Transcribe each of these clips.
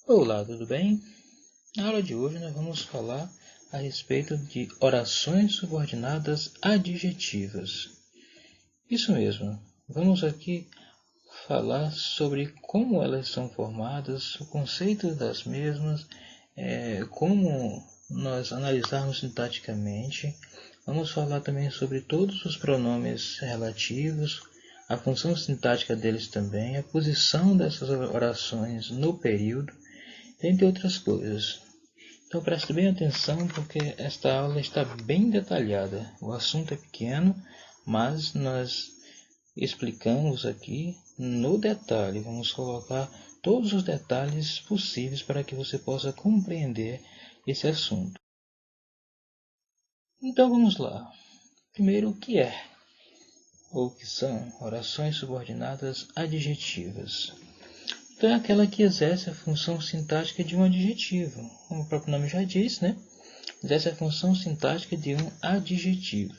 Olá, tudo bem? Na aula de hoje nós vamos falar a respeito de orações subordinadas adjetivas. Isso mesmo, vamos aqui falar sobre como elas são formadas, o conceito das mesmas, como nós analisarmos sintaticamente. Vamos falar também sobre todos os pronomes relativos, a função sintática deles também, a posição dessas orações no período, entre outras coisas. Então preste bem atenção porque esta aula está bem detalhada. O assunto é pequeno, mas nós explicamos aqui no detalhe. Vamos colocar todos os detalhes possíveis para que você possa compreender esse assunto. Então vamos lá. Primeiro, o que é ou o que são orações subordinadas adjetivas? Então é aquela que exerce a função sintática de um adjetivo, como o próprio nome já diz, né? Exerce a função sintática de um adjetivo.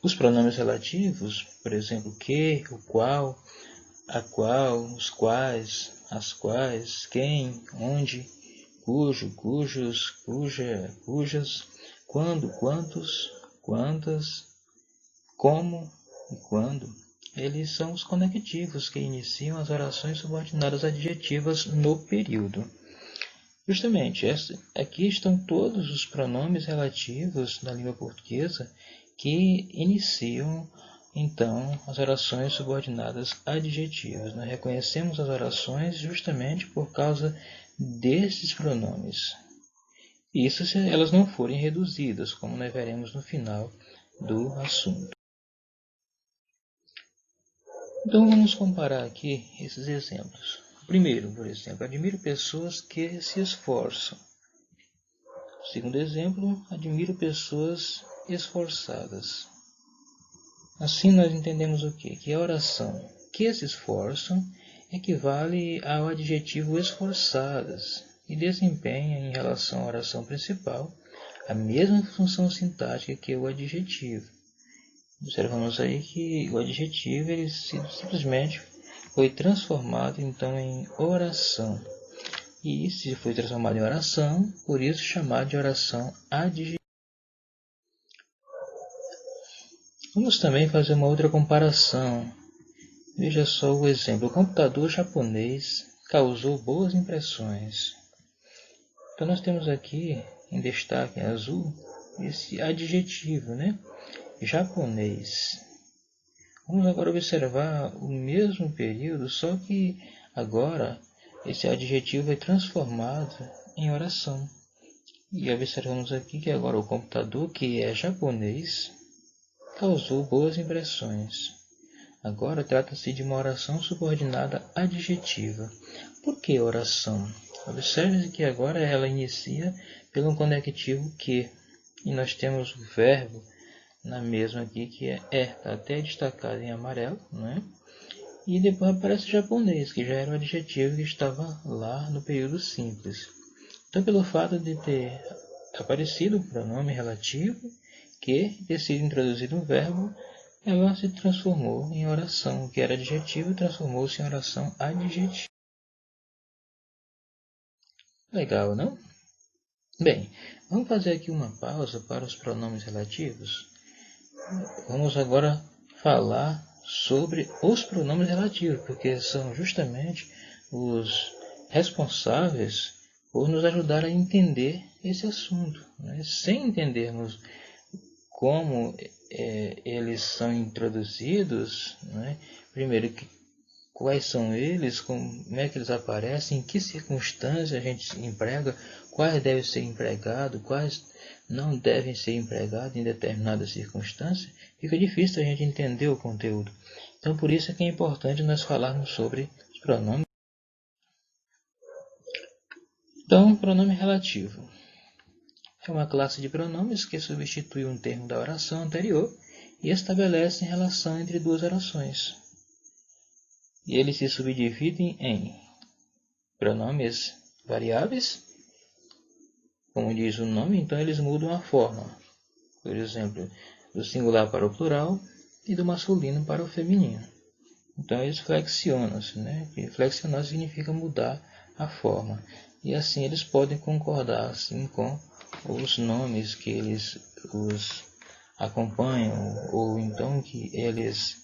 Os pronomes relativos, por exemplo, que, o qual, a qual, os quais, as quais, quem, onde, cujo, cujos, cuja, cujas, quando, quantos, quantas, como e quando, eles são os conectivos que iniciam as orações subordinadas adjetivas no período. Justamente, aqui estão todos os pronomes relativos da língua portuguesa que iniciam, então, as orações subordinadas adjetivas. Nós reconhecemos as orações justamente por causa desses pronomes. Isso se elas não forem reduzidas, como nós veremos no final do assunto. Então vamos comparar aqui esses exemplos. Primeiro, por exemplo, admiro pessoas que se esforçam. Segundo exemplo, admiro pessoas esforçadas. Assim nós entendemos o quê? Que a oração que se esforçam equivale ao adjetivo esforçadas e desempenha em relação à oração principal a mesma função sintática que o adjetivo. Observamos aí que o adjetivo ele simplesmente foi transformado então em oração. E se foi transformado em oração, por isso chamado de oração adjetiva. Vamos também fazer uma outra comparação. Veja só o exemplo. O computador japonês causou boas impressões. Então nós temos aqui em destaque em azul esse adjetivo, né? Japonês. Vamos agora observar o mesmo período, só que agora esse adjetivo é transformado em oração. E observamos aqui que agora o computador, que é japonês, causou boas impressões. Agora trata-se de uma oração subordinada adjetiva. Por que oração? Observe que agora ela inicia pelo conectivo que. E nós temos o verbo na mesma aqui, que está até destacado em amarelo, né? E depois aparece o japonês, que já era o adjetivo que estava lá no período simples. Então, pelo fato de ter aparecido o pronome relativo, que ter sido introduzido um verbo, ela se transformou em oração. O que era adjetivo transformou-se em oração adjetiva. Legal, não? Bem, vamos fazer aqui uma pausa para os pronomes relativos. Vamos agora falar sobre os pronomes relativos, porque são justamente os responsáveis por nos ajudar a entender esse assunto. Né? Sem entendermos como eles são introduzidos, né? Primeiro, quais são eles, como é que eles aparecem, em que circunstâncias a gente emprega, quais devem ser empregados, quais não devem ser empregados em determinada circunstância, fica difícil a gente entender o conteúdo. Então, por isso é que é importante nós falarmos sobre os pronomes. Então, pronome relativo é uma classe de pronomes que substitui um termo da oração anterior e estabelece relação entre duas orações. E eles se subdividem em pronomes variáveis, como diz o nome, então eles mudam a forma. Por exemplo, do singular para o plural e do masculino para o feminino. Então eles flexionam-se, né? E flexionar significa mudar a forma. E assim eles podem concordar assim, com os nomes que eles os acompanham, ou então que eles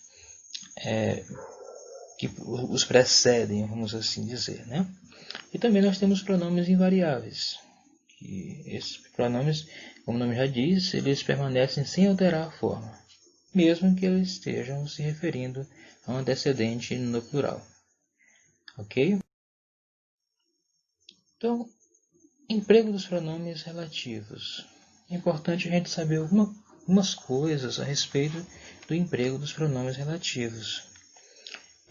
que os precedem, vamos assim dizer, né? E também nós temos pronomes invariáveis. Que esses pronomes, como o nome já diz, eles permanecem sem alterar a forma, mesmo que eles estejam se referindo a um antecedente no plural. Ok? Então, emprego dos pronomes relativos. É importante a gente saber algumas coisas a respeito do emprego dos pronomes relativos.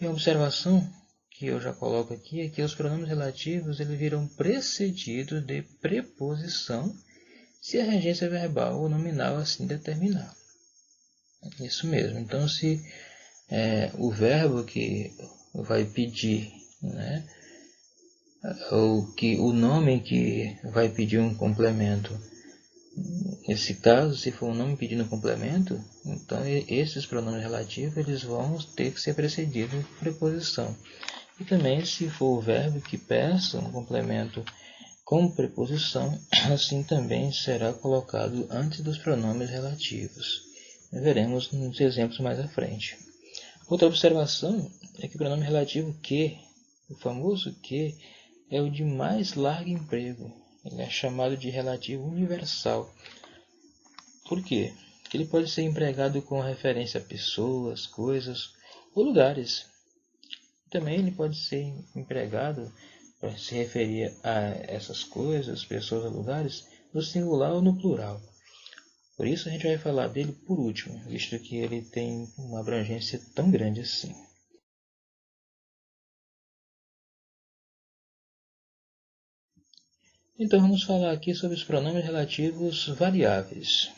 E a observação que eu já coloco aqui é que os pronomes relativos eles virão precedidos de preposição se a regência verbal ou nominal assim determinar. Isso mesmo. Então, se o verbo que vai pedir, né, ou que o nome que vai pedir um complemento, nesse caso, se for um nome pedindo um complemento, então esses pronomes relativos eles vão ter que ser precedidos de preposição. E também, se for o verbo que peça um complemento com preposição, assim também será colocado antes dos pronomes relativos. Veremos nos exemplos mais à frente. Outra observação é que o pronome relativo que, o famoso que, é o de mais largo emprego. Ele é chamado de relativo universal. Por quê? Porque ele pode ser empregado com referência a pessoas, coisas ou lugares. Também ele pode ser empregado para se referir a essas coisas, pessoas ou lugares, no singular ou no plural. Por isso a gente vai falar dele por último, visto que ele tem uma abrangência tão grande assim. Então vamos falar aqui sobre os pronomes relativos variáveis.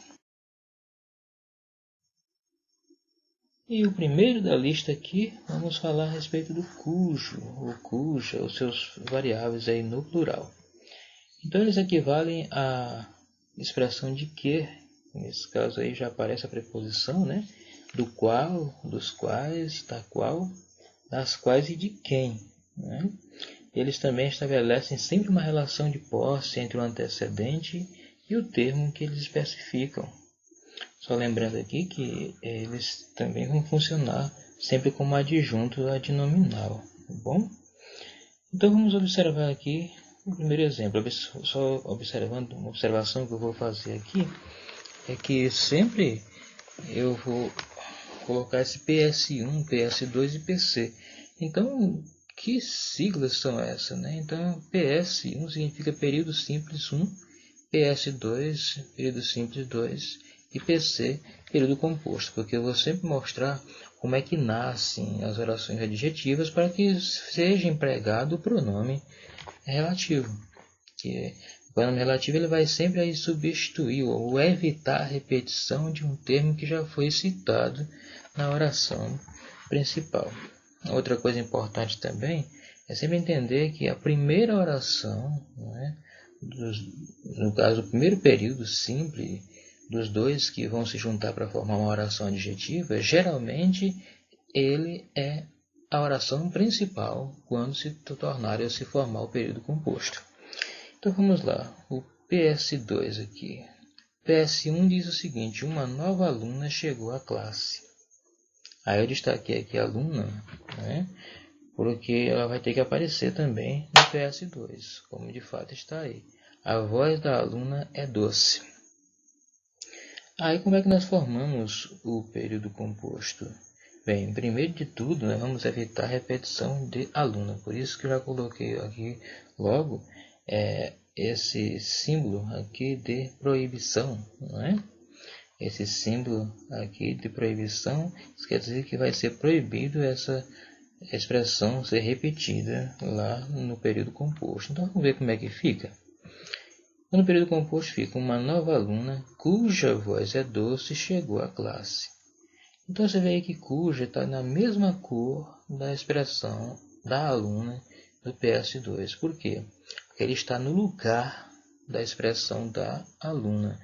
E o primeiro da lista aqui, vamos falar a respeito do cujo, ou cuja, os seus variáveis aí no plural. Então eles equivalem à expressão de que, nesse caso aí já aparece a preposição, né? Do qual, dos quais, da qual, das quais e de quem. Né? Eles também estabelecem sempre uma relação de posse entre o antecedente e o termo que eles especificam. Só lembrando aqui que eles também vão funcionar sempre como adjunto adnominal, tá bom? Então vamos observar aqui o primeiro exemplo. Só observando, uma observação que eu vou fazer aqui é que sempre eu vou colocar esse PS1, PS2 e PC. Então, que siglas são essas, né? Então, PS1 significa período simples 1, PS2, período simples 2 e PC, período composto, porque eu vou sempre mostrar como é que nascem as orações adjetivas para que seja empregado o pronome relativo. Que o pronome relativo ele vai sempre aí substituir ou evitar a repetição de um termo que já foi citado na oração principal. Outra coisa importante também é sempre entender que a primeira oração, né, no caso o primeiro período simples dos dois que vão se juntar para formar uma oração adjetiva, geralmente ele é a oração principal quando se tornar a se formar o período composto. Então vamos lá, o PS2 aqui. PS1 diz o seguinte: uma nova aluna chegou à classe. Aí eu destaquei aqui a aluna, né, porque ela vai ter que aparecer também no PS2, como de fato está aí. A voz da aluna é doce. Aí como é que nós formamos o período composto? Bem, primeiro de tudo, nós vamos evitar a repetição de aluna. Por isso que eu já coloquei aqui logo esse símbolo aqui de proibição, não é? Esse símbolo aqui de proibição, isso quer dizer que vai ser proibido essa expressão ser repetida lá no período composto. Então vamos ver como é que fica. No período composto fica uma nova aluna cuja voz é doce chegou à classe. Então você vê aí que cuja está na mesma cor da expressão da aluna do PS2. Por quê? Porque ele está no lugar da expressão da aluna.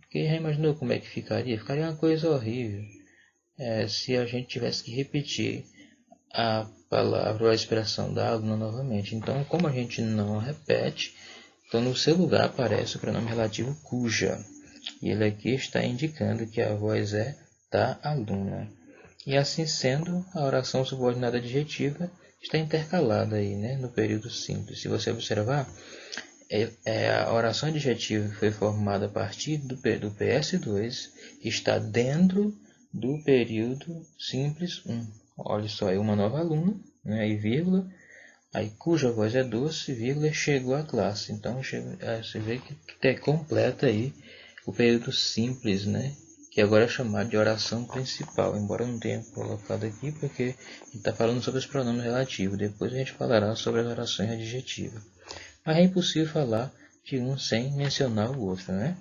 Porque já imaginou como é que ficaria? Ficaria uma coisa horrível se a gente tivesse que repetir a palavra ou a expressão da aluna novamente. Então, como a gente não repete, então no seu lugar aparece o pronome relativo cuja. E ele aqui está indicando que a voz é da aluna. E assim sendo, a oração subordinada adjetiva está intercalada aí, né, no período simples. Se você observar, a oração adjetiva que foi formada a partir do PS2 está dentro do período simples 1. Olha só, é uma nova aluna, né, aí vírgula, aí cuja voz é doce, vírgula, chegou à classe. Então você vê que completa aí o período simples, né, que agora é chamado de oração principal, embora eu não tenha colocado aqui porque a gente está falando sobre os pronomes relativos. Depois a gente falará sobre as orações adjetivas. Mas é impossível falar de um sem mencionar o outro, né?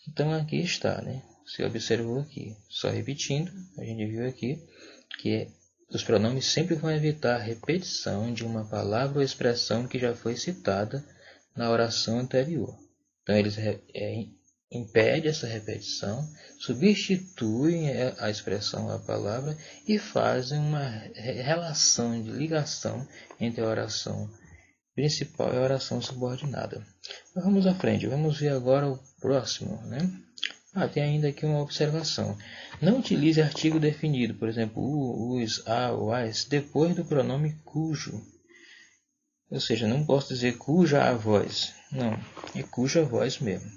Então aqui está, né? Você observou aqui, só repetindo, a gente viu aqui que os pronomes sempre vão evitar a repetição de uma palavra ou expressão que já foi citada na oração anterior. Então eles impedem essa repetição, substituem a expressão, a palavra, e fazem uma relação de ligação entre a oração principal e a oração subordinada. Mas vamos à frente, vamos ver agora o próximo, né? Tem ainda aqui uma observação. Não utilize artigo definido, por exemplo, us, a, o, as, depois do pronome cujo. Ou seja, não posso dizer cuja a voz. Não, é cuja voz mesmo.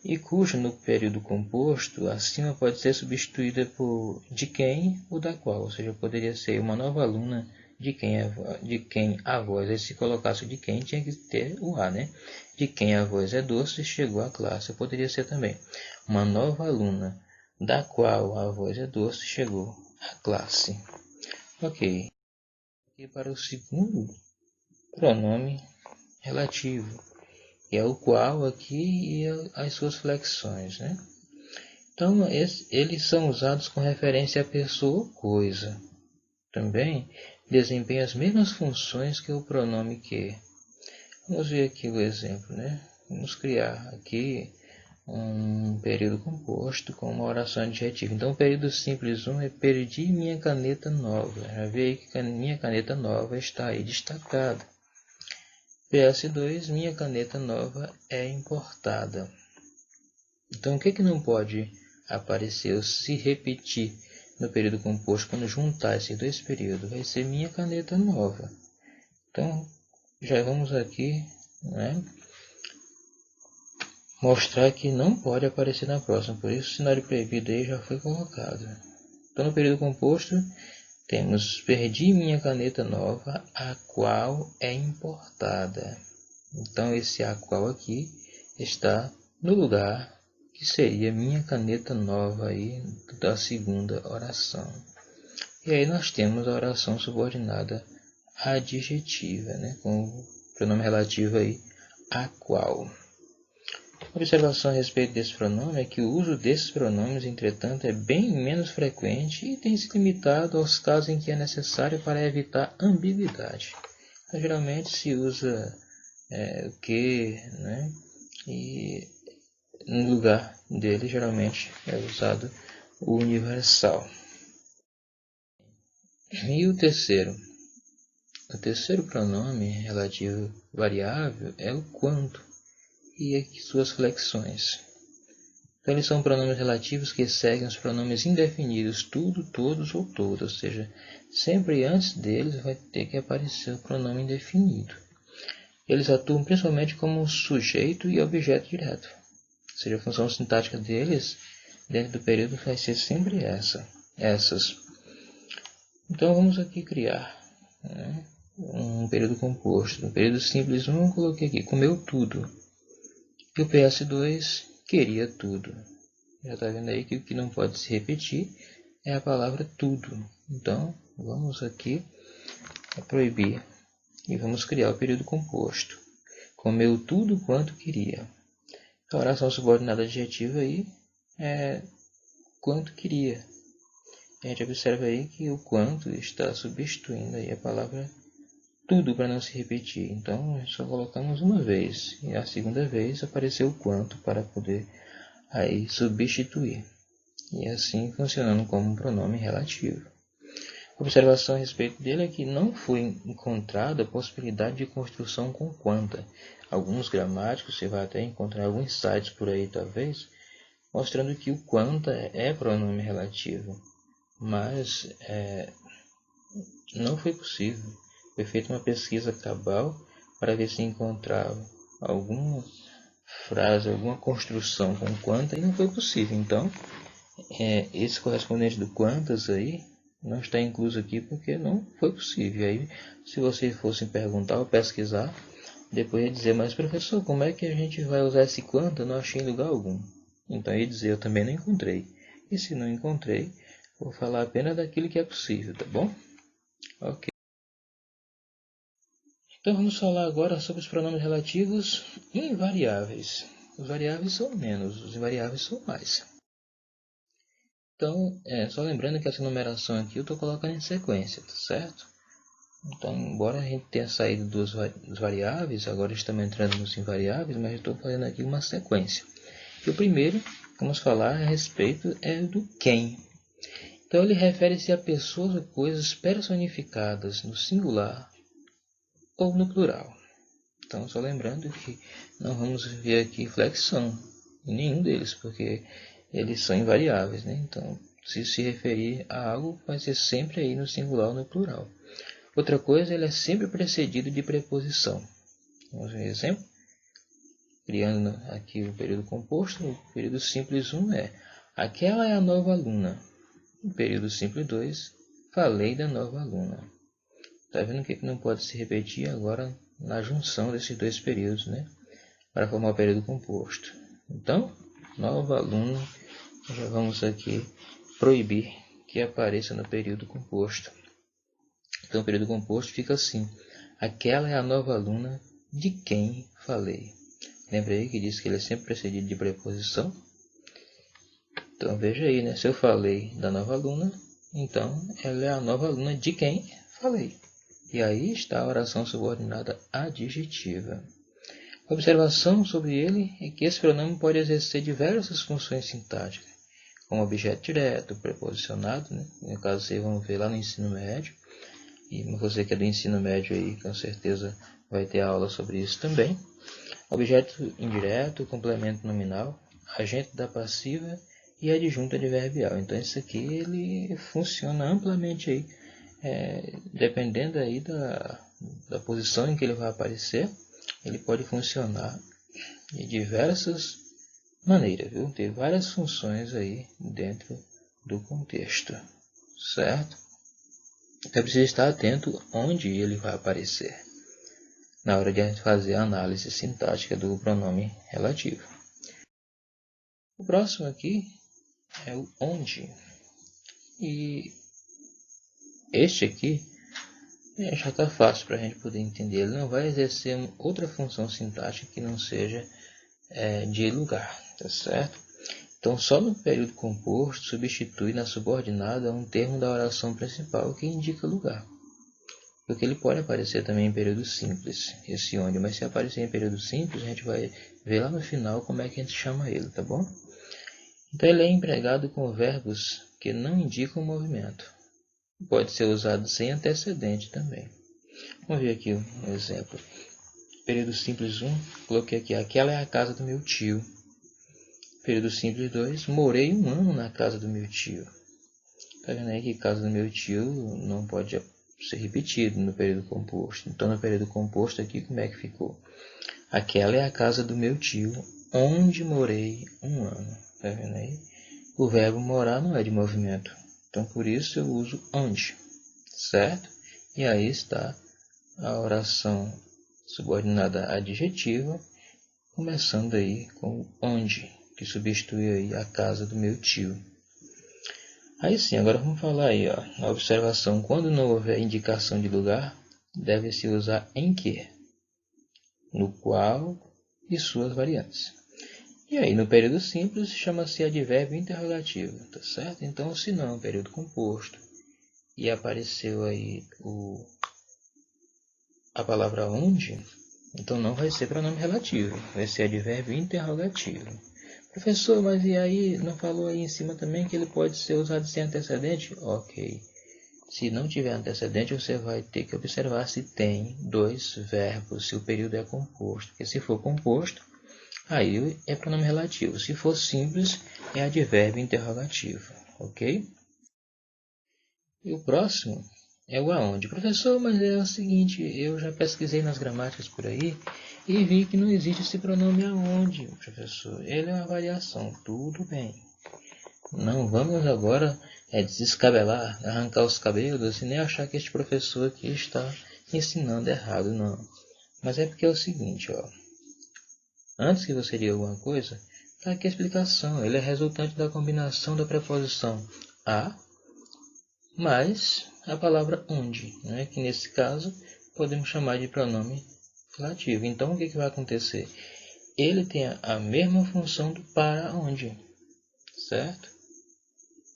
E cujo no período composto, acima pode ser substituída por de quem ou da qual. Ou seja, poderia ser uma nova aluna de quem a voz. Aí se colocasse o de quem, tinha que ter o a, né? De quem a voz é doce, chegou à classe. Poderia ser também uma nova aluna da qual a voz é doce, chegou à classe. Ok. E para o segundo pronome relativo, que é o qual aqui e as suas flexões, né? Então, eles são usados com referência à pessoa ou coisa. Também desempenham as mesmas funções que o pronome que. Vamos ver aqui o exemplo, né? Vamos criar aqui um período composto com uma oração adjetiva. Então, o período simples 1 é perdi minha caneta nova. Já vê aí que a minha caneta nova está aí destacada. PS2, minha caneta nova é importada. Então, o que não pode aparecer ou se repetir no período composto quando juntar esses dois períodos? Vai ser minha caneta nova. Então, já vamos aqui, né, mostrar que não pode aparecer na próxima. Por isso, o cenário proibido aí já foi colocado. Então, no período composto, temos perdi minha caneta nova, a qual é importada. Então, esse a qual aqui está no lugar que seria minha caneta nova aí da segunda oração. E aí nós temos a oração subordinada adjetiva, né, com o pronome relativo aí, a qual. A observação a respeito desse pronome é que o uso desses pronomes, entretanto, é bem menos frequente e tem se limitado aos casos em que é necessário para evitar ambiguidade. Então, geralmente se usa o que, né, e no lugar dele geralmente é usado o universal. E o terceiro pronome relativo variável é o quanto e aqui suas flexões. Então eles são pronomes relativos que seguem os pronomes indefinidos tudo, todos ou todas, ou seja, sempre antes deles vai ter que aparecer o pronome indefinido. Eles atuam principalmente como sujeito e objeto direto. Ou seja, a função sintática deles, dentro do período, vai ser sempre essas. Então, vamos aqui criar, né, um período composto. No período simples 1, eu coloquei aqui, comeu tudo. E o PS2 queria tudo. Já está vendo aí que o que não pode se repetir é a palavra tudo. Então, vamos aqui proibir e vamos criar o período composto. Comeu tudo quanto queria. A oração subordinada adjetiva aí é quanto queria. A gente observa aí que o quanto está substituindo aí a palavra tudo para não se repetir. Então, só colocamos uma vez. E a segunda vez apareceu o quanto para poder aí substituir. E assim funcionando como um pronome relativo. A observação a respeito dele é que não foi encontrada a possibilidade de construção com quanta. Alguns gramáticos, você vai até encontrar alguns sites por aí talvez, mostrando que o quanta é pronome relativo, mas não foi possível. Foi feita uma pesquisa cabal para ver se encontrava alguma frase, alguma construção com quanta, e não foi possível. Então, esse correspondente do quantas aí não está incluso aqui porque não foi possível. Aí, se vocês fossem perguntar ou pesquisar, depois ia dizer, mas professor, como é que a gente vai usar esse quanta? Não achei em lugar algum. Então ia dizer, eu também não encontrei. E se não encontrei, vou falar apenas daquilo que é possível, tá bom? Ok. Então vamos falar agora sobre os pronomes relativos invariáveis. Os variáveis são menos, os invariáveis são mais. Então, só lembrando que essa numeração aqui eu estou colocando em sequência, tá certo? Então, embora a gente tenha saído dos variáveis, agora estamos entrando nos invariáveis, mas eu estou fazendo aqui uma sequência. E o primeiro, vamos falar a respeito, do quem. Então, ele refere-se a pessoas ou coisas personificadas no singular ou no plural. Então, só lembrando que não vamos ver aqui flexão em nenhum deles, porque eles são invariáveis, né? Então, se referir a algo, vai ser sempre aí no singular ou no plural. Outra coisa, ele é sempre precedido de preposição. Vamos ver um exemplo? Criando aqui o período composto, o período simples 1 é: aquela é a nova aluna. No período simples 2, falei da nova aluna. Está vendo que não pode se repetir agora na junção desses dois períodos, né? Para formar o período composto. Então, nova aluna, já vamos aqui proibir que apareça no período composto. Então, o período composto fica assim: aquela é a nova aluna de quem falei. Lembra aí que disse que ele é sempre precedido de preposição? Então, veja aí, né? Se eu falei da nova aluna, então ela é a nova aluna de quem falei. E aí está a oração subordinada adjetiva. A observação sobre ele é que esse pronome pode exercer diversas funções sintáticas, como objeto direto, preposicionado, né? No caso, vocês vão ver lá no ensino médio. E você que é do ensino médio aí, com certeza vai ter aula sobre isso também. Objeto indireto, complemento nominal, agente da passiva e adjunto adverbial. Então, isso aqui ele funciona amplamente aí, dependendo aí da posição em que ele vai aparecer, ele pode funcionar de diversas maneiras, viu? Tem várias funções aí dentro do contexto, certo? É preciso estar atento onde ele vai aparecer na hora de fazer a análise sintática do pronome relativo. O próximo aqui é o onde. E este aqui já está fácil para a gente poder entender. Ele não vai exercer outra função sintática que não seja de lugar, tá certo? Então, só no período composto substitui na subordinada um termo da oração principal que indica lugar. Porque ele pode aparecer também em período simples, esse onde, mas se aparecer em período simples, a gente vai ver lá no final como é que a gente chama ele, tá bom? Então, ele é empregado com verbos que não indicam movimento. Pode ser usado sem antecedente também. Vamos ver aqui um exemplo. Período simples 1, coloquei aqui: aquela é a casa do meu tio. Período simples 2, morei 1 ano na casa do meu tio. Tá vendo aí que casa do meu tio não pode ser repetido no período composto. Então, no período composto aqui, como é que ficou? Aquela é a casa do meu tio, onde morei 1 ano. Tá vendo aí? O verbo morar não é de movimento. Então, por isso eu uso onde, certo? E aí está a oração subordinada adjetiva, começando aí com onde, que substitui aí a casa do meu tio. Aí sim, agora vamos falar aí, ó, a observação: quando não houver indicação de lugar, deve-se usar em que, no qual e suas variantes. E aí, no período simples, chama-se advérbio interrogativo, tá certo? Então, se não é um período composto e apareceu aí a palavra onde, então não vai ser pronome relativo, vai ser advérbio interrogativo. Professor, mas e aí, não falou aí em cima também que ele pode ser usado sem antecedente? Ok. Se não tiver antecedente, você vai ter que observar se tem dois verbos, se o período é composto. Porque se for composto, aí é pronome relativo. Se for simples, é advérbio interrogativo, ok? E o próximo é o aonde. Professor, mas é o seguinte, eu já pesquisei nas gramáticas por aí e vi que não existe esse pronome aonde, professor. Ele é uma variação, tudo bem. Não vamos agora descabelar, arrancar os cabelos e nem achar que este professor aqui está ensinando errado, não. Mas é porque é o seguinte, ó. Antes que você diga alguma coisa, está aqui a explicação. Ele é resultante da combinação da preposição a mais a palavra onde, né? Que nesse caso podemos chamar de pronome relativo. Então o que vai acontecer? Ele tem a mesma função do para onde, certo?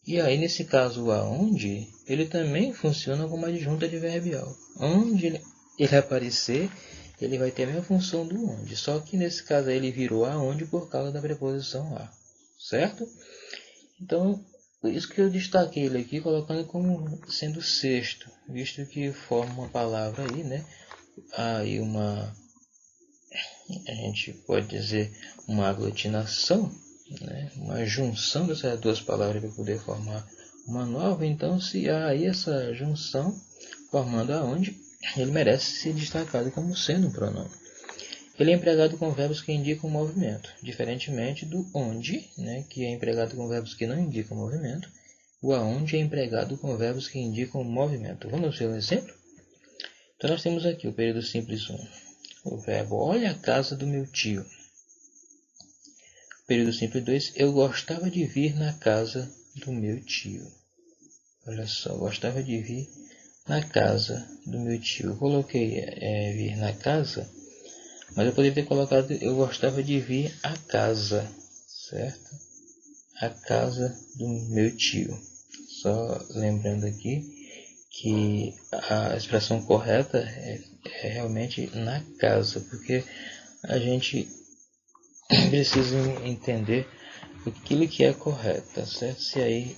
E aí nesse caso o aonde, ele também funciona como adjunto adverbial. Onde ele aparecer, ele vai ter a mesma função do onde, só que nesse caso aí ele virou aonde por causa da preposição a, certo? Então, por isso que eu destaquei ele aqui, colocando como sendo sexto, visto que forma uma palavra aí, né? Aí a gente pode dizer uma aglutinação, né? Uma junção dessas duas palavras para poder formar uma nova. Então, se há aí essa junção formando aonde, ele merece ser destacado como sendo um pronome. Ele é empregado com verbos que indicam movimento, diferentemente do onde, né, que é empregado com verbos que não indicam movimento. O aonde é empregado com verbos que indicam movimento. Vamos ver um exemplo? Então nós temos aqui o período simples 1. O verbo olha a casa do meu tio. Período simples 2. Eu gostava de vir na casa do meu tio. Olha só, gostava de vir na casa do meu tio. Eu coloquei vir na casa, mas eu poderia ter colocado eu gostava de vir à casa, certo? A casa do meu tio. Só lembrando aqui que a expressão correta é realmente na casa, porque a gente precisa entender aquilo que é correto, tá certo? Se aí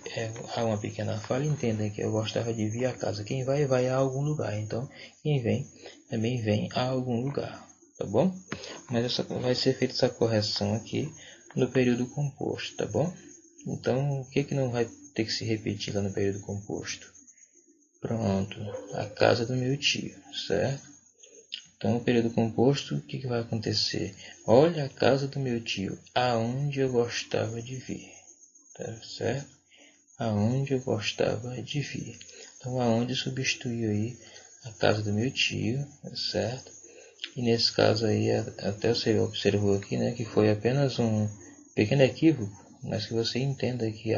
há uma pequena falha, entenda que eu gostava de vir à casa. Quem vai, vai a algum lugar. Então, quem vem, também vem a algum lugar, tá bom? Mas vai ser feita essa correção aqui no período composto, tá bom? Então, o que não vai ter que se repetir lá no período composto? Pronto, a casa do meu tio, certo? Então, no período composto, o que vai acontecer? Olha a casa do meu tio, aonde eu gostava de vir, tá certo? Aonde eu gostava de vir. Então, aonde substituiu aí a casa do meu tio, tá certo? E nesse caso aí, até você observou aqui, né, que foi apenas um pequeno equívoco, mas que você entenda que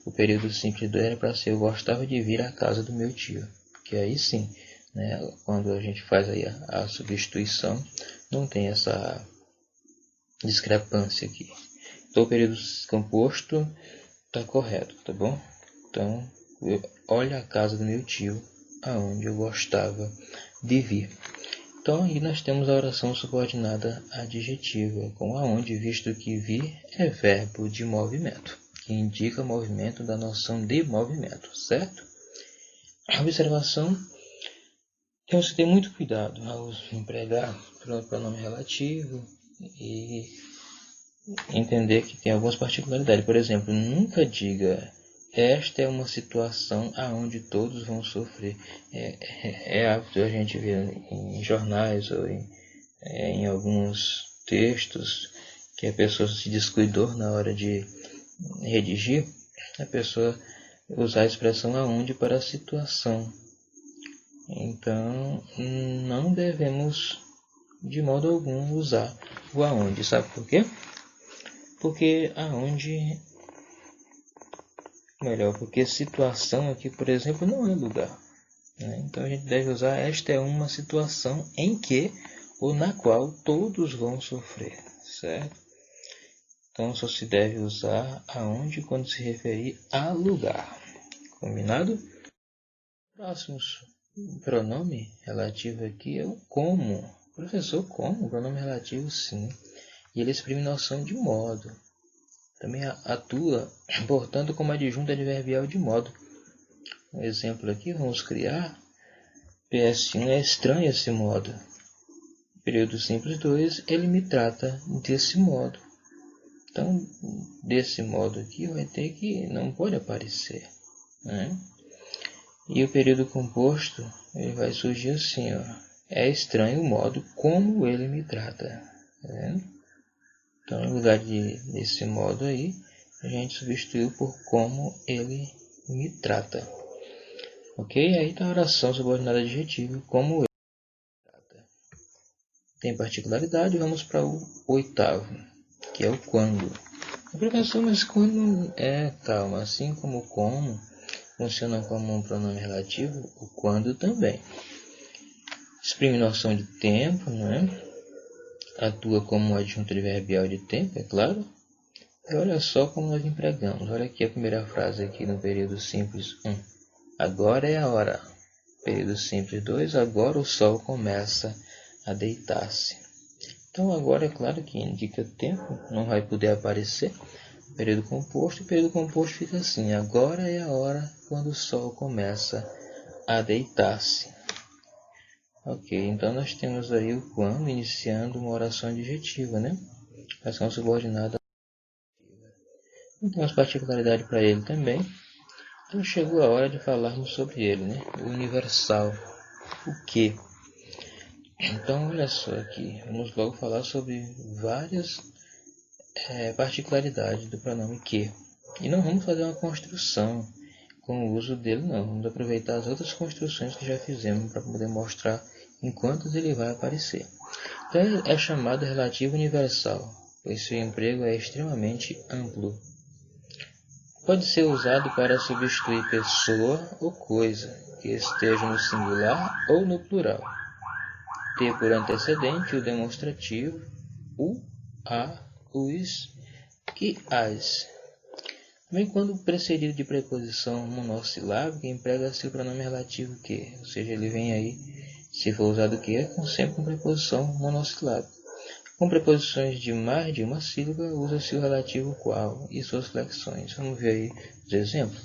o período simples era para ser eu gostava de vir à casa do meu tio. Que aí sim, né, quando a gente faz aí a substituição, não tem essa discrepância aqui. Então o período composto está correto, tá bom? Então, olha a casa do meu tio, aonde eu gostava de vir. Então, aí nós temos a oração subordinada adjetiva, com aonde, visto que vir é verbo de movimento, que indica movimento da noção de movimento, certo? A observação, temos que ter muito cuidado ao empregar pronome relativo e entender que tem algumas particularidades. Por exemplo, nunca diga esta é uma situação aonde todos vão sofrer. É hábito a gente ver em jornais ou em alguns textos que a pessoa se descuidou na hora de redigir, a pessoa usar a expressão aonde para a situação. Então, não devemos de modo algum usar o aonde. Sabe por quê? Porque aonde... porque situação aqui, por exemplo, não é lugar, né? Então a gente deve usar esta é uma situação em que ou na qual todos vão sofrer, certo? Então só se deve usar aonde quando se referir a lugar. Combinado? Próximo pronome relativo aqui é o como. Professor, como? Pronome relativo, sim. E ele exprime noção de modo. Também atua, portanto, como adjunto adverbial de modo. um exemplo aqui, vamos criar. PS1 é estranho esse modo. Período simples 2, ele me trata desse modo. Então, desse modo aqui, vai ter que não pode aparecer, né? E o período composto, ele vai surgir assim, ó. É estranho o modo como ele me trata, tá vendo? Então, em lugar desse modo aí, a gente substituiu por como ele me trata. Ok? Aí está a oração subordinada adjetiva, como ele me trata. Tem particularidade, vamos para o oitavo, que é o quando. A professor, mas quando calma, assim como funciona como um pronome relativo, o quando também. Exprime noção de tempo, né? Atua como um adjunto adverbial de tempo, é claro. E olha só como nós empregamos. Olha aqui a primeira frase aqui no período simples 1. Agora é a hora. Período simples 2. Agora o sol começa a deitar-se. Então agora é claro que indica tempo, não vai poder aparecer. Período composto. O período composto fica assim. Agora é a hora quando o sol começa a deitar-se. Ok, então nós temos aí o quando iniciando uma oração adjetiva, né? Ação subordinada. Temos particularidade para ele também. Então chegou a hora de falarmos sobre ele, né? O universal. O que? Então olha só aqui. Vamos logo falar sobre várias particularidades do pronome que. E não vamos fazer uma construção com o uso dele, não. Vamos aproveitar as outras construções que já fizemos para poder mostrar em quantos ele vai aparecer. Então é chamado relativo universal, pois seu emprego é extremamente amplo. Pode ser usado para substituir pessoa ou coisa, que esteja no singular ou no plural. Ter por antecedente o demonstrativo, o, a, os, que, as. Também quando precedido de preposição monossilábica, emprega-se o pronome relativo que, ou seja, ele vem aí, se for usado que, com sempre com preposição monossilábica. Com preposições de mais de uma sílaba, usa-se o relativo qual e suas flexões. Vamos ver aí os exemplos.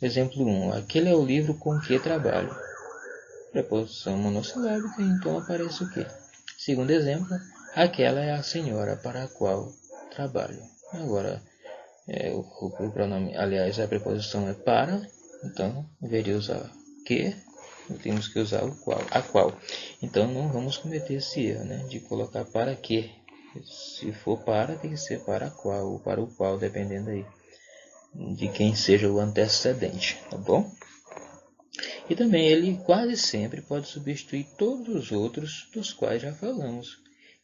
Exemplo 1. Aquele é o livro com que trabalho. Preposição monossilábica, então aparece o que? Segundo exemplo, aquela é a senhora para a qual trabalho. Agora, o pronome, aliás, a preposição é para, então deveria usar que, temos que usar o qual, a qual. Então não vamos cometer esse erro, né, de colocar para que. Se for para, tem que ser para qual ou para o qual, dependendo aí de quem seja o antecedente, tá bom? E também ele quase sempre pode substituir todos os outros dos quais já falamos,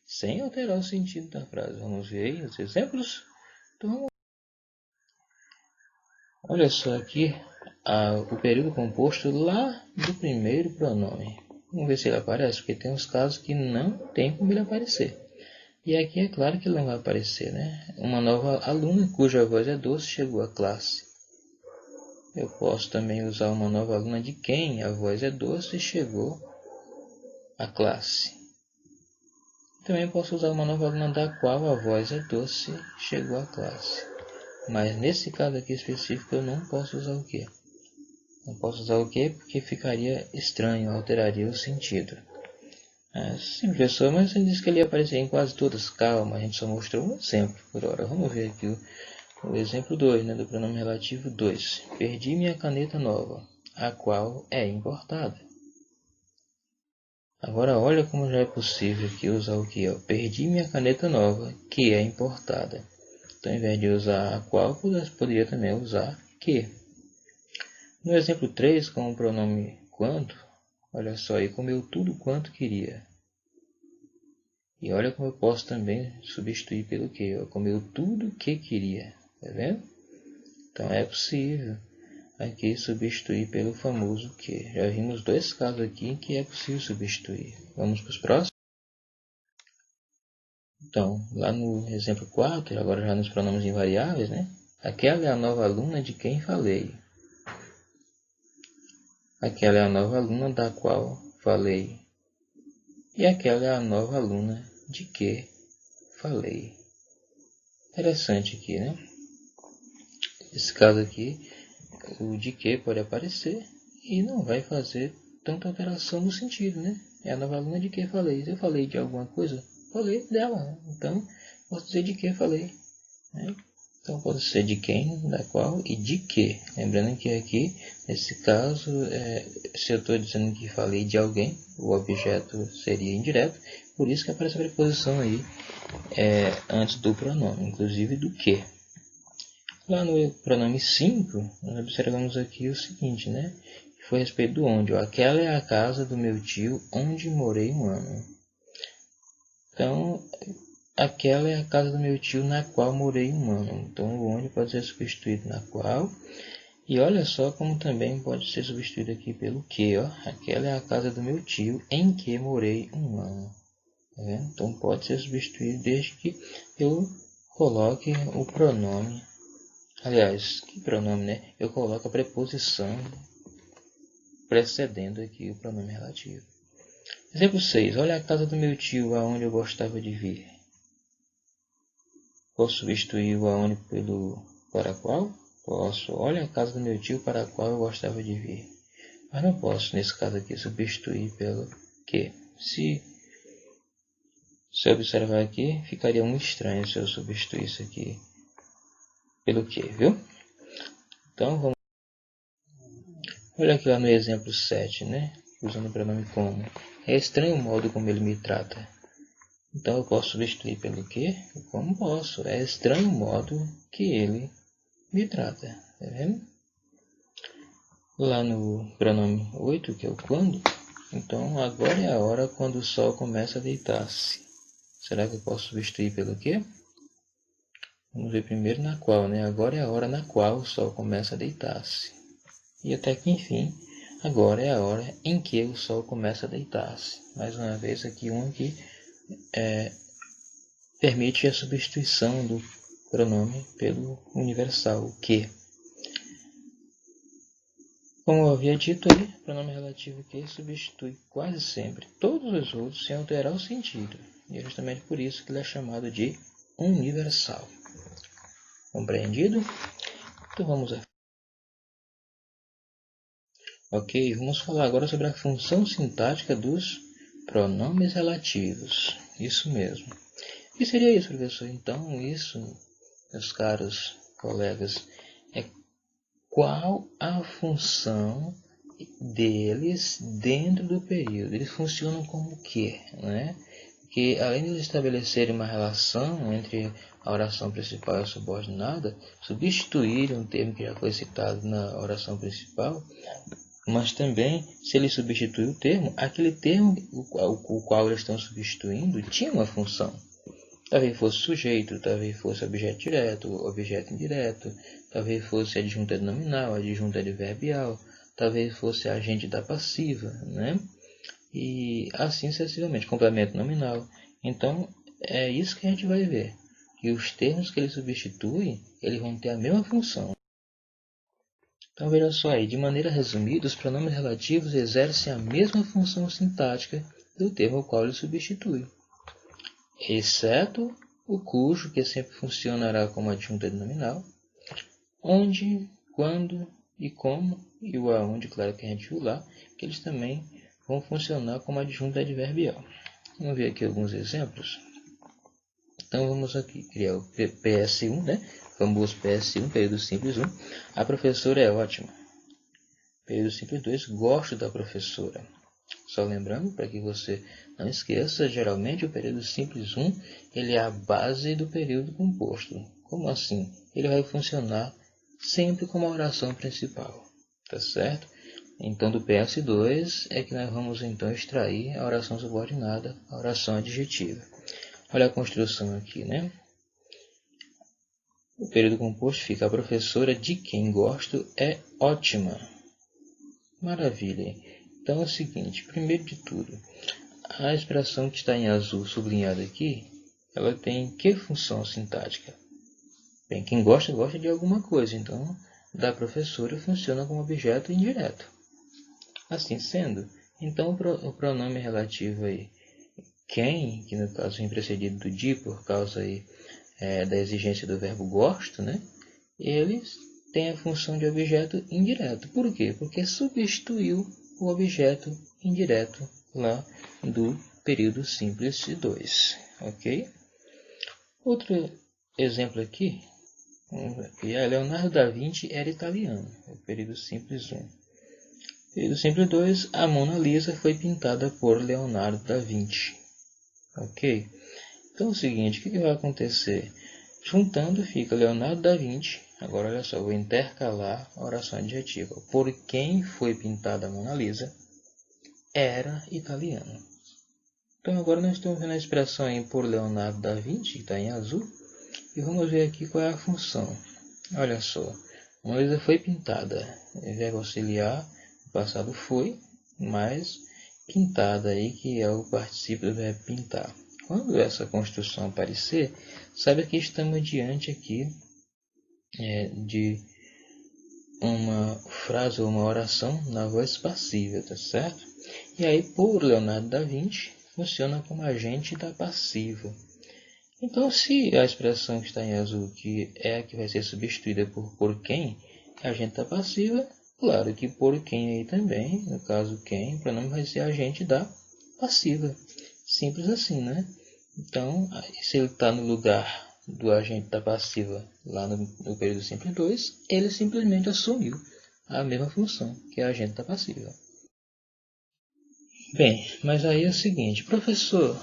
sem alterar o sentido da frase. Vamos ver aí os exemplos? Então, olha só aqui o período composto lá do primeiro pronome. Vamos ver se ele aparece, porque tem uns casos que não tem como ele aparecer. E aqui é claro que ele não vai aparecer, né? Uma nova aluna cuja voz é doce chegou à classe. Eu posso também usar uma nova aluna de quem a voz é doce e chegou à classe. Também posso usar uma nova aluna da qual a voz é doce e chegou à classe. Mas nesse caso aqui específico eu não posso usar o que? Não posso usar o que porque ficaria estranho, alteraria o sentido. Sim, professor, mas você disse que ele ia aparecer em quase todas. Calma, a gente só mostrou um exemplo por hora. Vamos ver aqui o exemplo 2, né, do pronome relativo 2. Perdi minha caneta nova, a qual é importada. Agora olha como já é possível aqui usar o que? Perdi minha caneta nova, que é importada. Então, ao invés de usar a qual, poderia também usar que. No exemplo 3, com o pronome quanto, olha só, ele comeu tudo quanto queria. E olha como eu posso também substituir pelo que? Comeu tudo que queria. Tá vendo? Então é possível aqui substituir pelo famoso que. Já vimos dois casos aqui em que é possível substituir. Vamos para os próximos? Então, lá no exemplo 4, agora já nos pronomes invariáveis, né? Aquela é a nova aluna de quem falei. Aquela é a nova aluna da qual falei. E aquela é a nova aluna de que falei. Interessante aqui, né? Esse caso aqui o de que pode aparecer e não vai fazer tanta alteração no sentido, né? É a nova aluna de que falei. Se eu falei de alguma coisa, falei dela. Então, posso dizer de que falei, né? Então, pode ser de quem, da qual e de que. Lembrando que aqui, nesse caso, se eu estou dizendo que falei de alguém, o objeto seria indireto. Por isso que aparece a preposição aí antes do pronome, inclusive do que. Lá no pronome 5, nós observamos aqui o seguinte, né? Que foi a respeito do onde. Ó, aquela é a casa do meu tio, onde morei um ano. Então, aquela é a casa do meu tio, na qual morei um ano. Então, o onde pode ser substituído na qual. E olha só como também pode ser substituído aqui pelo que. Ó. Aquela é a casa do meu tio, em que morei um ano. Tá vendo? Então, pode ser substituído desde que eu coloque o pronome. Aliás, que pronome, né? Eu coloco a preposição precedendo aqui o pronome relativo. Exemplo 6. Olha a casa do meu tio, aonde eu gostava de vir. Posso substituir o aonde pelo para qual? Posso. Olha a casa do meu tio, para a qual eu gostava de vir. Mas não posso, nesse caso aqui, substituir pelo que. Se observar aqui, ficaria muito estranho se eu substituísse aqui pelo que, viu? Então, vamos. Olha aqui lá no exemplo 7, né? Usando o pronome como. É estranho o modo como ele me trata. Então, eu posso substituir pelo que? Como posso. É estranho o modo que ele me trata. Tá vendo? Lá no pronome 8, que é o quando. Então, agora é a hora quando o sol começa a deitar-se. Será que eu posso substituir pelo que? Vamos ver primeiro na qual, né? Agora é a hora na qual o sol começa a deitar-se. E até que, enfim, agora é a hora em que o sol começa a deitar-se. Mais uma vez aqui um que permite a substituição do pronome pelo universal, o que. Como eu havia dito aí, o pronome relativo que substitui quase sempre todos os outros sem alterar o sentido. E é justamente por isso que ele é chamado de universal. Compreendido? Então vamos lá. Ok, vamos falar agora sobre a função sintática dos pronomes relativos. Isso mesmo. O que seria isso, professor? Então, isso, meus caros colegas, é qual a função deles dentro do período. Eles funcionam como o quê? Né? Que além de estabelecerem uma relação entre a oração principal e a subordinada, substituírem um termo que já foi citado na oração principal, mas também, se ele substitui o termo, aquele termo o qual eles estão substituindo tinha uma função. Talvez fosse sujeito, talvez fosse objeto direto, objeto indireto, talvez fosse adjunta nominal, adjunta adverbial, talvez fosse agente da passiva, né? E assim sucessivamente, complemento nominal. Então, é isso que a gente vai ver. Que os termos que ele substitui, eles vão ter a mesma função. Então, veja só aí, de maneira resumida, os pronomes relativos exercem a mesma função sintática do termo ao qual ele substitui, exceto o cujo, que sempre funcionará como adjunta nominal, onde, quando e como, e o aonde, claro que a gente viu lá, que eles também vão funcionar como adjunta adverbial. Vamos ver aqui alguns exemplos. Então vamos aqui criar o PS1, né? Famoso PS1, período simples 1. A professora é ótima. Período simples 2, gosto da professora. Só lembrando, para que você não esqueça, geralmente o período simples 1 ele é a base do período composto. Como assim? Ele vai funcionar sempre como a oração principal, tá certo? Então do PS2 é que nós vamos então extrair a oração subordinada, a oração adjetiva. Olha a construção aqui, né? O período composto fica: a professora de quem gosto é ótima. Maravilha. Então é o seguinte, primeiro de tudo, a expressão que está em azul sublinhada aqui, ela tem que função sintática? Bem, quem gosta, gosta de alguma coisa, então da professora funciona como objeto indireto. Assim sendo, então o pronome relativo aí, quem, que no caso vem precedido do de por causa aí, da exigência do verbo gosto, né? Ele tem a função de objeto indireto. Por quê? Porque substituiu o objeto indireto lá do período simples 2. Ok? Outro exemplo aqui, Leonardo da Vinci era italiano, o período simples 1. Período simples 2, a Mona Lisa foi pintada por Leonardo da Vinci. Ok? Então é o seguinte, o que vai acontecer? Juntando fica Leonardo da Vinci. Agora olha só, vou intercalar a oração adjetiva. Por quem foi pintada a Mona Lisa era italiano. Então agora nós estamos vendo a expressão aí por Leonardo da Vinci, que está em azul. E vamos ver aqui qual é a função. Olha só, a Mona Lisa foi pintada. Verbo auxiliar, o passado foi, mais pintada aí, que é o particípio do verbo pintar. Quando essa construção aparecer, saiba que estamos diante aqui de uma frase ou uma oração na voz passiva, tá certo? E aí, por Leonardo da Vinci, funciona como agente da passiva. Então, se a expressão que está em azul, que é a que vai ser substituída por quem, é agente da passiva, claro que por quem aí também, no caso quem, o pronome vai ser agente da passiva. Simples assim, né? Então, se ele está no lugar do agente da passiva lá no período simples 2, ele simplesmente assumiu a mesma função que é agente da passiva. Bem, mas aí é o seguinte, professor,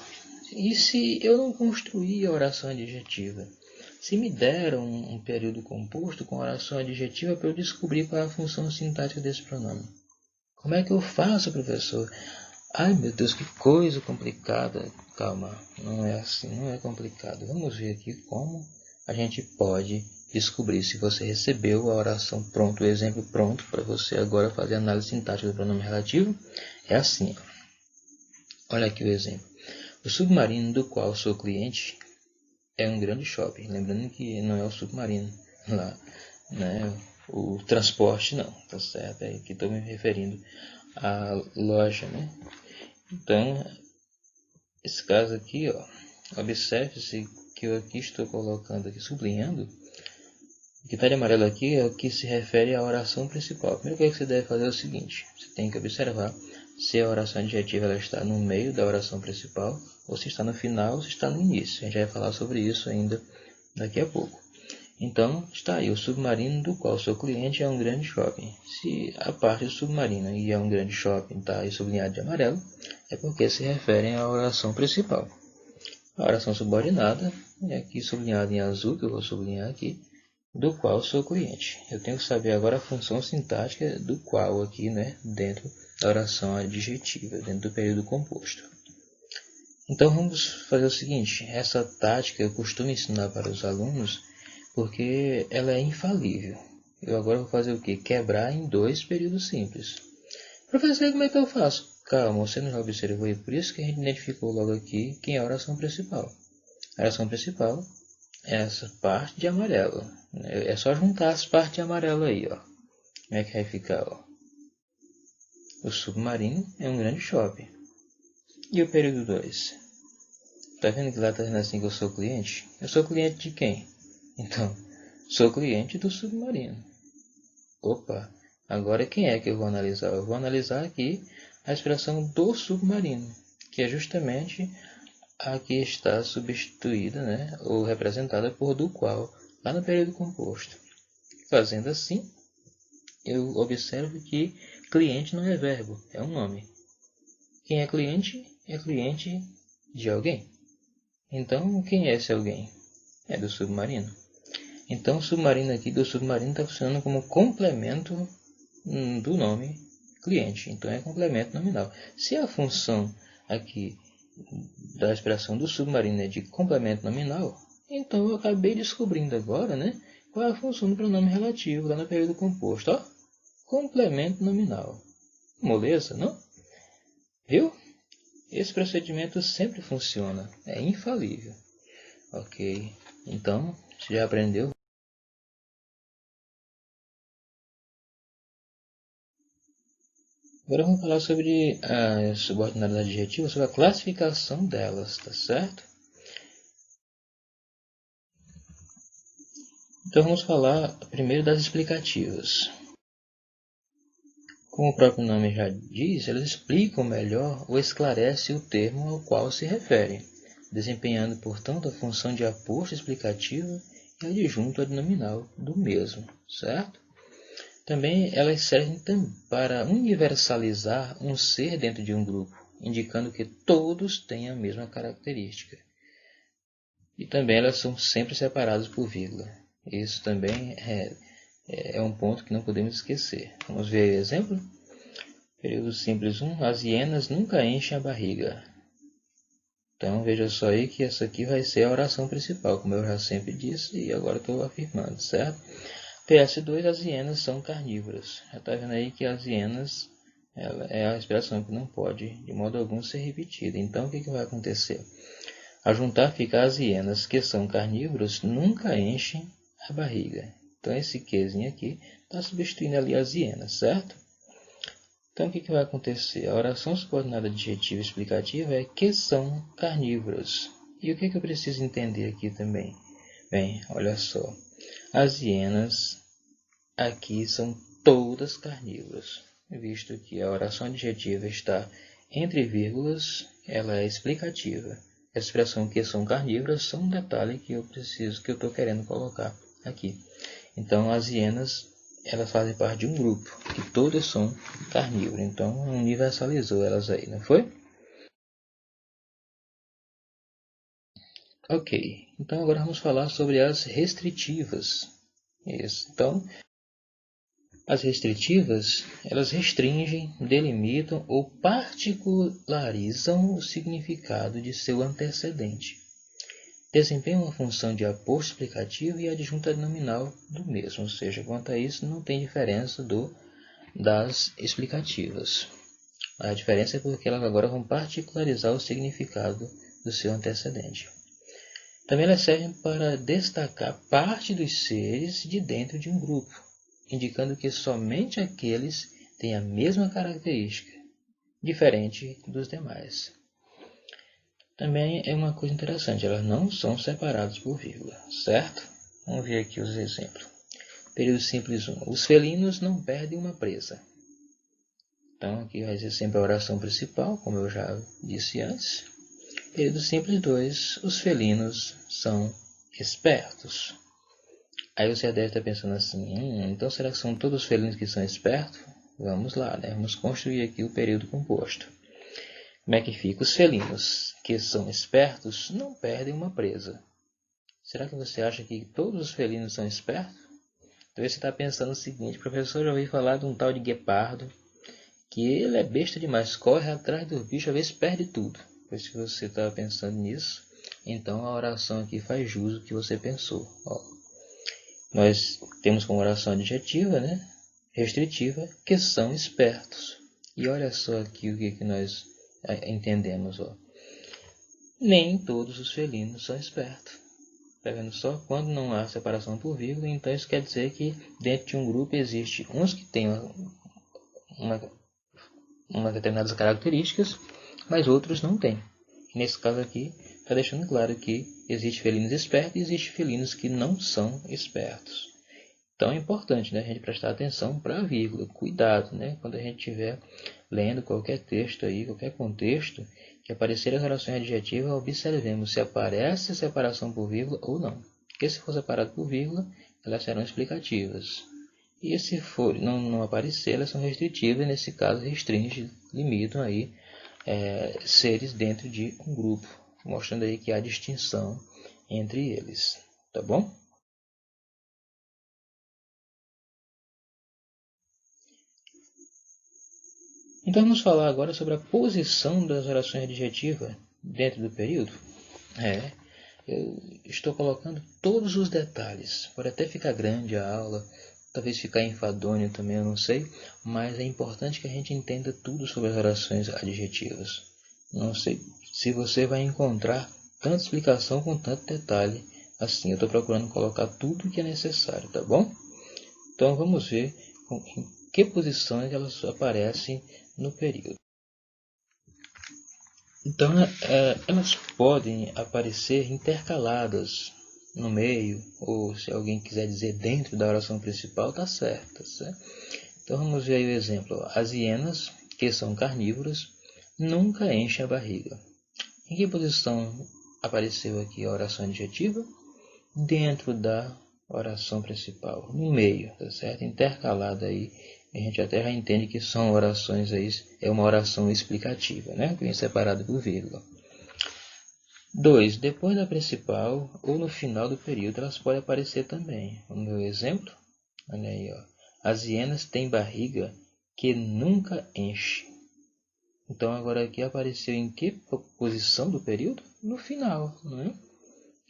e se eu não construir a oração adjetiva? Se me deram um período composto com oração adjetiva para eu descobrir qual é a função sintática desse pronome, como é que eu faço, professor? Ai, meu Deus, que coisa complicada. Calma, não é assim, não é complicado. Vamos ver aqui como a gente pode descobrir se você recebeu a oração pronta, o exemplo pronto para você agora fazer a análise sintática do pronome relativo. É assim, ó. Olha aqui o exemplo. O submarino do qual sou cliente é um grande shopping. Lembrando que não é o submarino lá, né? O transporte não, tá certo? É que estou me referindo à loja, né? Então, esse caso aqui, ó, observe-se que eu aqui estou colocando, aqui sublinhando, o que está de amarelo aqui é o que se refere à oração principal. A primeira coisa que você deve fazer é o seguinte, você tem que observar se a oração adjetiva ela está no meio da oração principal, ou se está no final, ou se está no início. A gente vai falar sobre isso ainda daqui a pouco. Então, está aí, o submarino do qual sou cliente é um grande shopping. Se a parte do submarino e é um grande shopping está aí sublinhado de amarelo, é porque se referem à oração principal. A oração subordinada é aqui sublinhada em azul, que eu vou sublinhar aqui, do qual sou cliente. Eu tenho que saber agora a função sintática do qual aqui, né, dentro da oração adjetiva, dentro do período composto. Então vamos fazer o seguinte, essa tática eu costumo ensinar para os alunos porque ela é infalível. Eu agora vou fazer o quê? Quebrar em 2 períodos simples. Professor, como é que eu faço? Calma, você não já observou e por isso que a gente identificou logo aqui quem é a oração principal. A oração principal é essa parte de amarelo. É só juntar as partes de amarelo aí, ó. Como é que vai ficar, ó? O submarino é um grande shopping. E o período 2? Tá vendo que lá tá dizendo assim que eu sou cliente? Eu sou cliente de quem? Então, sou cliente do submarino. Opa, agora quem é que eu vou analisar? Eu vou analisar aqui a expressão do submarino, que é justamente a que está substituída, né, ou representada por do qual, lá no período composto. Fazendo assim, eu observo que cliente não é verbo, é um nome. Quem é cliente de alguém. Então, quem é esse alguém? É do submarino. Então, o submarino aqui do submarino está funcionando como complemento do nome cliente. Então, é complemento nominal. Se a função aqui da expressão do submarino é de complemento nominal, então eu acabei descobrindo agora, né, qual é a função do pronome relativo lá no período composto. Ó, complemento nominal. Moleza, não? Viu? Esse procedimento sempre funciona. É infalível. Ok. Então, você já aprendeu? Agora vamos falar sobre a subordinalidade adjetiva, sobre a classificação delas, tá certo? Então vamos falar primeiro das explicativas. Como o próprio nome já diz, elas explicam melhor ou esclarecem o termo ao qual se refere, desempenhando, portanto, a função de aposto explicativa e adjunto adnominal do mesmo, certo? Também elas servem para universalizar um ser dentro de um grupo, indicando que todos têm a mesma característica. E também elas são sempre separadas por vírgula. Isso também é um ponto que não podemos esquecer. Vamos ver aí o exemplo? Período simples 1. As hienas nunca enchem a barriga. Então veja só aí que essa aqui vai ser a oração principal, como eu já sempre disse e agora estou afirmando, certo? PS2, as hienas são carnívoras. Já está vendo aí que as hienas é a expressão que não pode de modo algum ser repetida. Então o que vai acontecer? Ao juntar fica as hienas que são carnívoros nunca enchem a barriga. Então esse quezinho aqui está substituindo ali as hienas, certo? Então o que vai acontecer? A oração subordinada adjetiva explicativa é que são carnívoros. E o que eu preciso entender aqui também? Bem, olha só. As hienas aqui são todas carnívoras. Visto que a oração adjetiva está entre vírgulas, ela é explicativa. A expressão que são carnívoras são um detalhe que eu estou querendo colocar aqui. Então as hienas elas fazem parte de um grupo, que todas são carnívoras. Então universalizou elas aí, não foi? Ok, então agora vamos falar sobre as restritivas. Isso. Então, as restritivas, elas restringem, delimitam ou particularizam o significado de seu antecedente. Desempenham uma função de aposto explicativo e adjunta nominal do mesmo, ou seja, quanto a isso não tem diferença das explicativas. A diferença é porque elas agora vão particularizar o significado do seu antecedente. Também elas servem para destacar parte dos seres de dentro de um grupo, indicando que somente aqueles têm a mesma característica, diferente dos demais. Também é uma coisa interessante, elas não são separadas por vírgula, certo? Vamos ver aqui os exemplos. Período simples 1. Os felinos não perdem uma presa. Então aqui vai ser sempre a oração principal, como eu já disse antes. Período simples 2. Os felinos são espertos. Aí você deve estar pensando assim, então será que são todos os felinos que são espertos? Vamos lá, né? Vamos construir aqui o período composto. Como é que fica? Os felinos que são espertos não perdem uma presa. Será que você acha que todos os felinos são espertos? Talvez você está pensando o seguinte, professor, já ouvi falar de um tal de guepardo, que ele é besta demais, corre atrás do bicho, às vezes perde tudo. Pois se você está pensando nisso, então a oração aqui faz jus ao que você pensou. Ó, nós temos como oração adjetiva, né? Restritiva, que são espertos. E olha só aqui o que nós entendemos. Ó. Nem todos os felinos são espertos. Está vendo só? Quando não há separação por vírgula, então isso quer dizer que dentro de um grupo existe uns que têm uma determinadas características, mas outros não têm. Nesse caso aqui, está deixando claro que existe felinos espertos e existe felinos que não são espertos. Então é importante, né, a gente prestar atenção para a vírgula. Cuidado, né, quando a gente estiver lendo qualquer texto aí, qualquer contexto, que aparecer as orações adjetivas, observemos se aparece separação por vírgula ou não. Porque se for separado por vírgula, elas serão explicativas. E se for não aparecer, elas são restritivas, e nesse caso restringe, limitam aí seres dentro de um grupo, mostrando aí que há distinção entre eles. Tá bom? Então vamos falar agora sobre a posição das orações adjetivas dentro do período. Eu estou colocando todos os detalhes. Pode até ficar grande a aula, talvez ficar enfadonho também, eu não sei. Mas é importante que a gente entenda tudo sobre as orações adjetivas. Não sei se você vai encontrar tanta explicação com tanto detalhe. Assim, eu estou procurando colocar tudo o que é necessário, tá bom? Então vamos ver em que posições elas aparecem no período. Então, elas podem aparecer intercaladas no meio, ou se alguém quiser dizer dentro da oração principal, tá certo, certo? Então vamos ver aí o exemplo. As hienas, que são carnívoras, nunca enchem a barriga. Em que posição apareceu aqui a oração adjetiva? Dentro da oração principal, no meio, tá certo? Intercalada aí, a gente até já entende que são orações aí, é uma oração explicativa, né? Que vem separada por vírgula. 2. Depois da principal ou no final do período, elas podem aparecer também. No meu exemplo, olha aí, ó. As hienas têm barriga que nunca enche. Então agora aqui apareceu em que posição do período? No final, né?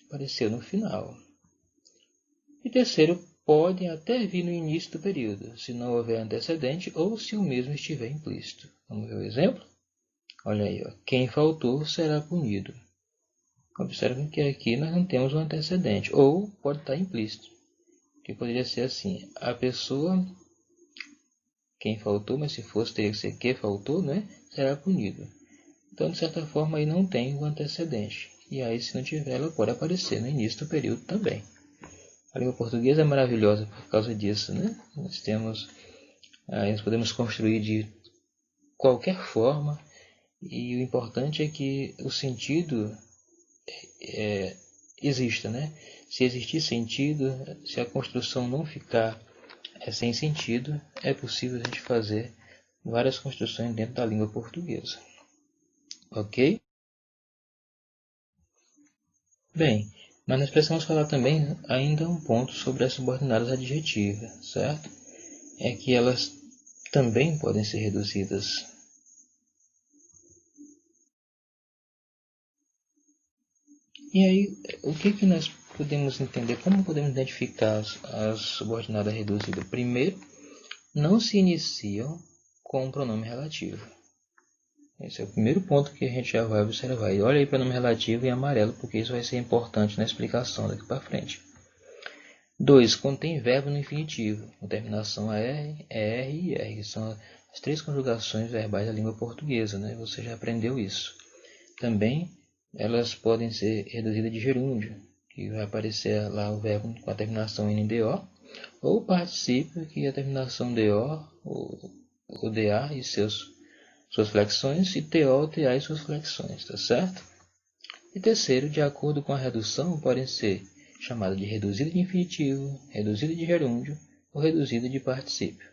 Apareceu no final. E terceiro, pode até vir no início do período, se não houver antecedente ou se o mesmo estiver implícito. Vamos ver o exemplo? Olha aí, ó. Quem faltou será punido. Observe que aqui nós não temos um antecedente, ou pode estar implícito, que poderia ser assim, a pessoa, quem faltou, mas se fosse teria que ser que faltou, né? Será punido. Então, de certa forma, aí não tem o antecedente, e aí se não tiver, ela pode aparecer no início do período também. A língua portuguesa é maravilhosa por causa disso, né? Nós podemos construir de qualquer forma, e o importante é que o sentido exista, né? Se existir sentido, se a construção não ficar sem sentido, é possível a gente fazer várias construções dentro da língua portuguesa. Ok? Bem, mas nós precisamos falar também ainda um ponto sobre as subordinadas adjetivas, certo? É que elas também podem ser reduzidas. E aí, o que nós podemos entender? Como podemos identificar as subordinadas reduzidas? Primeiro, não se iniciam com um pronome relativo. Esse é o primeiro ponto que a gente já vai observar. E olha aí pronome relativo em amarelo, porque isso vai ser importante na explicação daqui para frente. 2. Contém verbo no infinitivo, com terminação AR, ER e IR, que são as 3 conjugações verbais da língua portuguesa, né? Você já aprendeu isso. Também elas podem ser reduzidas de gerúndio, que vai aparecer lá o verbo com a terminação NDO, ou o particípio, que é a terminação DO, ou DA e suas flexões, e TO, TA e suas flexões, tá certo? E terceiro, de acordo com a redução, podem ser chamadas de reduzida de infinitivo, reduzida de gerúndio ou reduzida de particípio.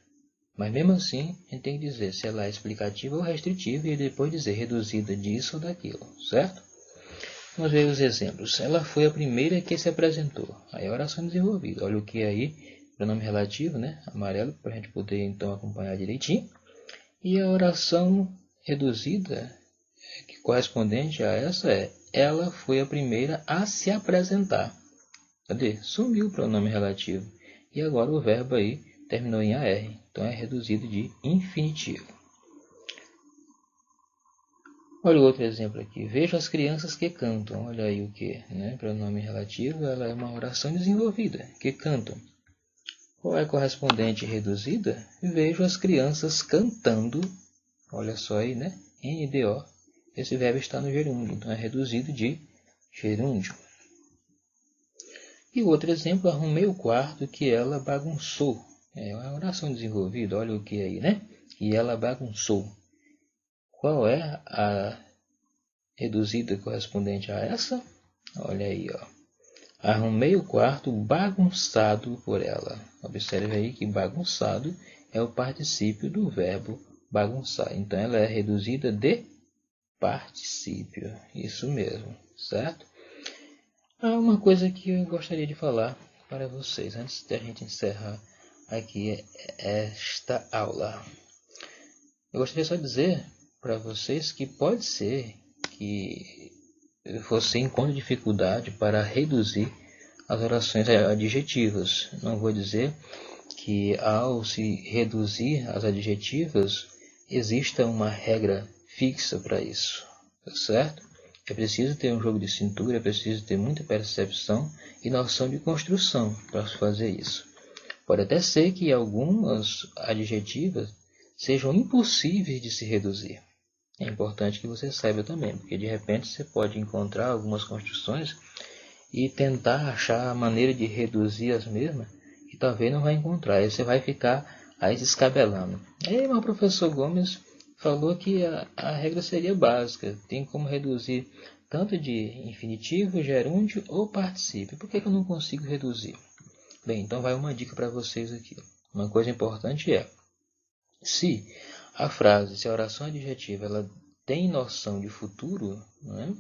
Mas mesmo assim, a gente tem que dizer se ela é explicativa ou restritiva e depois dizer reduzida disso ou daquilo, certo? Vamos ver os exemplos. Ela foi a primeira que se apresentou. Aí a oração desenvolvida. Olha o que é aí, pronome relativo, né? Amarelo, para a gente poder então acompanhar direitinho. E a oração reduzida, que correspondente a essa é: ela foi a primeira a se apresentar. Cadê? Sumiu o pronome relativo. E agora o verbo aí terminou em AR. Então é reduzido de infinitivo. Olha o outro exemplo aqui. Vejo as crianças que cantam. Olha aí o que, né? Pronome relativo, ela é uma oração desenvolvida, que cantam. Qual é a correspondente reduzida? Vejo as crianças cantando. Olha só aí, né? NDO. Esse verbo está no gerúndio, então é reduzido de gerúndio. E o outro exemplo, arrumei o quarto que ela bagunçou. É uma oração desenvolvida, olha o que aí, né? E ela bagunçou. Qual é a reduzida correspondente a essa? Olha aí, ó. Arrumei o quarto bagunçado por ela. Observe aí que bagunçado é o particípio do verbo bagunçar. Então ela é reduzida de particípio. Isso mesmo, certo? Há uma coisa que eu gostaria de falar para vocês antes de a gente encerrar aqui esta aula. Eu gostaria só de dizer para vocês que pode ser que você encontre dificuldade para reduzir as orações adjetivas. Não vou dizer que ao se reduzir as adjetivas exista uma regra fixa para isso, tá certo? É preciso ter um jogo de cintura, é preciso ter muita percepção e noção de construção para fazer isso. Pode até ser que algumas adjetivas sejam impossíveis de se reduzir. É importante que você saiba também, porque de repente você pode encontrar algumas construções e tentar achar a maneira de reduzir as mesmas, e talvez não vai encontrar. Aí você vai ficar aí se escabelando. Aí o professor Gomes falou que a regra seria básica. Tem como reduzir tanto de infinitivo, gerúndio ou particípio. Por que eu não consigo reduzir? Bem, então vai uma dica para vocês aqui. Uma coisa importante é, se a oração adjetiva, ela tem noção de futuro, não é?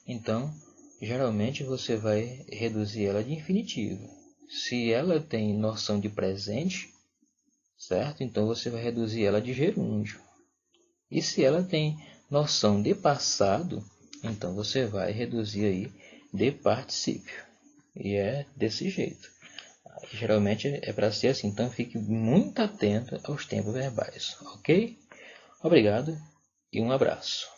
Então, geralmente você vai reduzir ela de infinitivo. Se ela tem noção de presente, certo? Então você vai reduzir ela de gerúndio. E se ela tem noção de passado, então você vai reduzir aí de particípio. E é desse jeito. Geralmente é para ser assim, então fique muito atento aos tempos verbais, ok? Obrigado e um abraço.